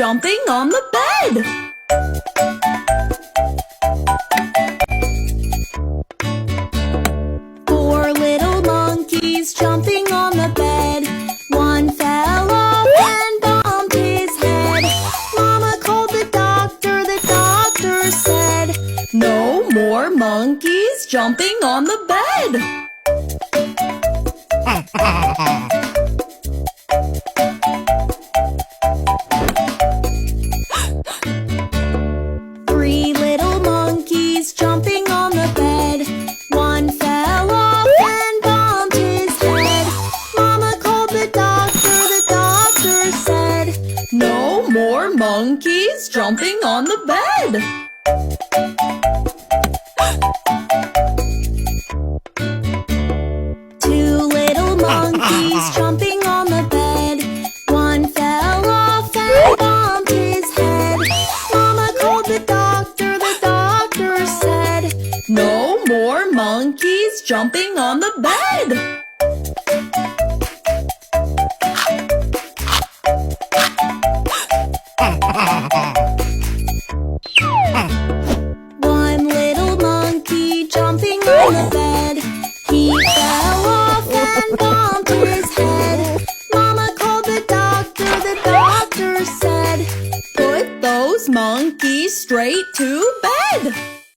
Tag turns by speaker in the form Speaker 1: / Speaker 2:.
Speaker 1: jumping on the bed. Four little monkeys jumping on the bed. One fell off and bumped his head. Mama called the doctor said, "No more monkeys jumping on the bed." Three little monkeys jumping on the bed. One fell off and bumped his head. Mama called the doctor said, "No more monkeys jumping on the bed." Two little monkeys jumping on the bed. One fell off and bumped his head. Mama called the doctor said, "No more monkeys jumping on the bed." One little monkey jumping on the bed. He fell off and bumped his head. Mama called the doctor said, "Put those monkeys straight to bed."